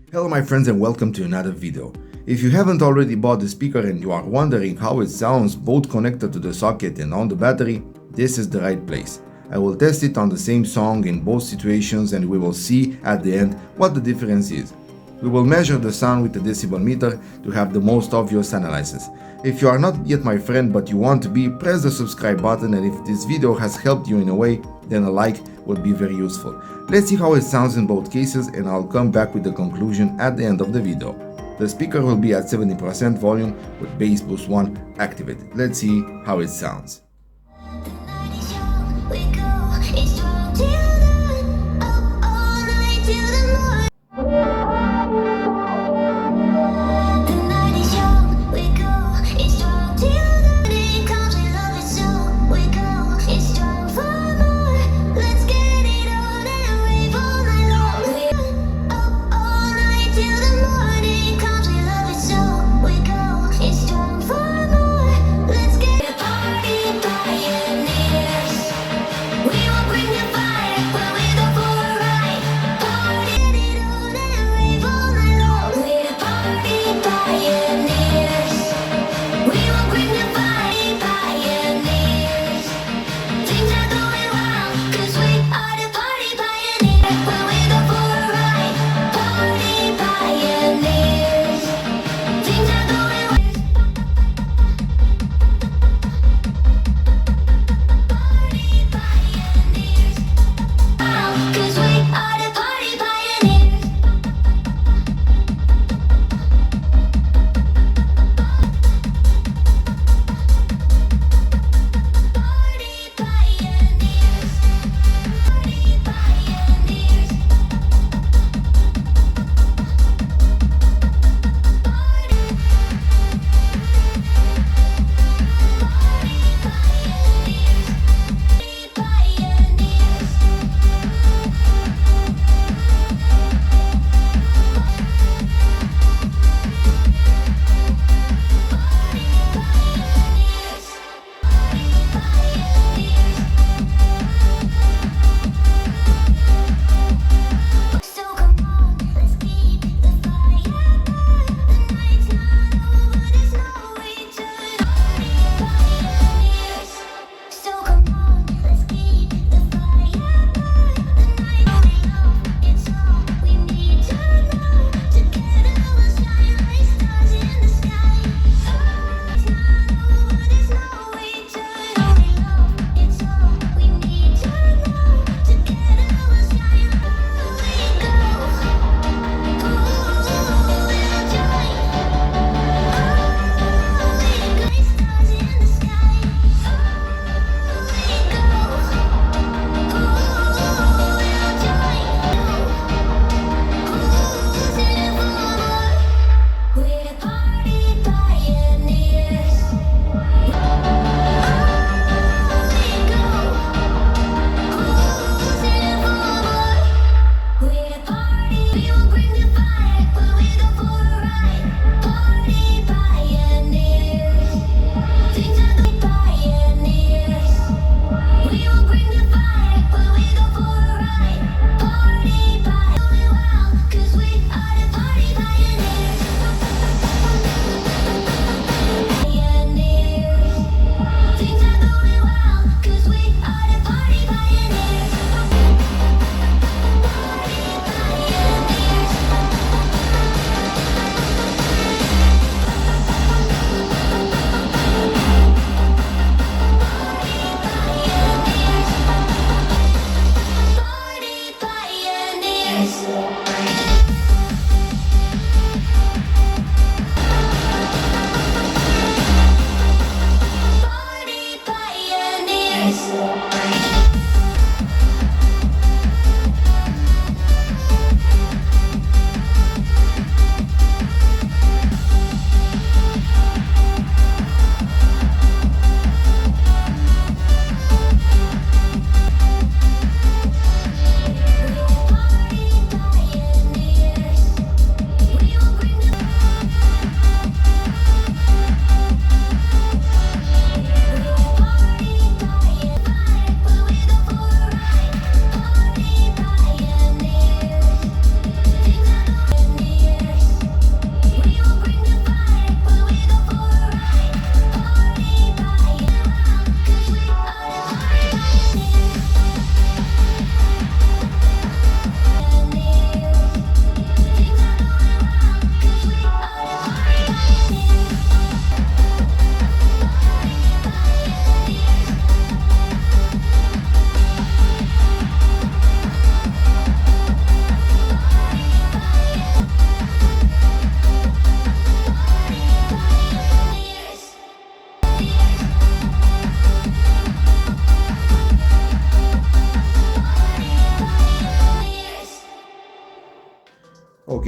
Hello my friends and welcome to another video. If you haven't already bought the speaker and you are wondering how it sounds both connected to the socket and on the battery, this is the right place. I will test it on the same song in both situations and we will see at the end what the difference is. We will measure the sound with the decibel meter to have the most obvious analysis. If you are not yet my friend but you want to be, press the subscribe button, and if this video has helped you in a way, then a like would be very useful. Let's see how it sounds in both cases and I'll come back with the conclusion at the end of the video. The speaker will be at 70% volume with bass boost 1 activated. Let's see how it sounds.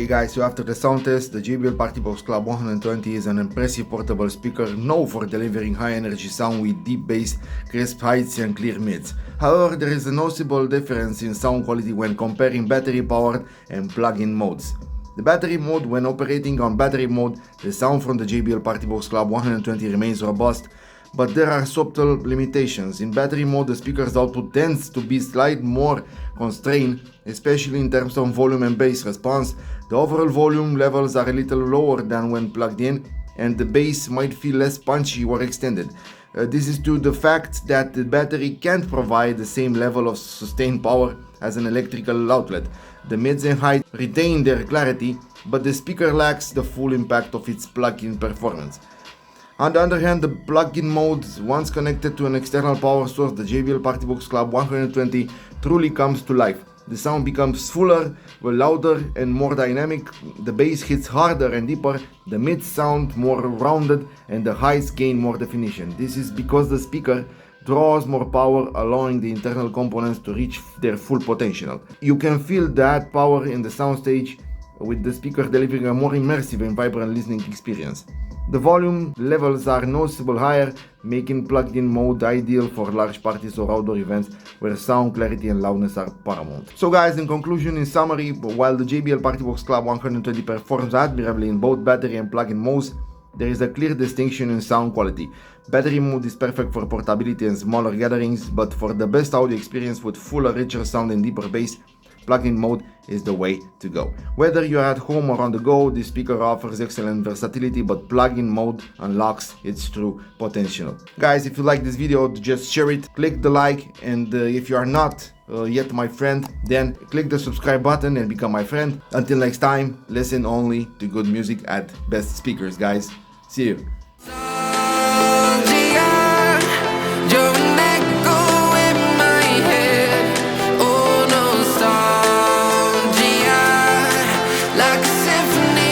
guys, so after the sound test, the JBL PartyBox Club 120 is an impressive portable speaker known for delivering high energy sound with deep bass, crisp heights and clear mids. However, there is a noticeable difference in sound quality when comparing battery powered and plug-in modes. The battery mode, when operating on battery mode, the sound from the JBL PartyBox Club 120 remains robust, but there are subtle limitations. In battery mode, the speaker's output tends to be slightly more constrained, especially in terms of volume and bass response. The overall volume levels are a little lower than when plugged in, and the bass might feel less punchy or extended. This is due to the fact that the battery can't provide the same level of sustained power as an electrical outlet. The mids and highs retain their clarity, but the speaker lacks the full impact of its plug-in performance. On the other hand, the plug-in mode, once connected to an external power source, the JBL PartyBox Club 120 truly comes to life. The sound becomes fuller, louder and more dynamic, the bass hits harder and deeper, the mids sound more rounded and the highs gain more definition. This is because the speaker draws more power, allowing the internal components to reach their full potential. You can feel that power in the soundstage, with the speaker delivering a more immersive and vibrant listening experience. The volume levels are noticeably higher, making plugged-in mode ideal for large parties or outdoor events where sound clarity and loudness are paramount. So guys, in conclusion, in summary, while the JBL PartyBox Club 120 performs admirably in both battery and plug-in modes, there is a clear distinction in sound quality. Battery mode is perfect for portability and smaller gatherings, but for the best audio experience with fuller, richer sound and deeper bass, plug-in mode is the way to go. Whether you're at home or on the go, this speaker offers excellent versatility, but plug-in mode unlocks its true potential. Guys, if you like this video, just share it, click the like, and if you are not yet my friend, then click the subscribe button and become my friend. Until next time, listen only to good music at best speakers, guys. See you. Like a symphony.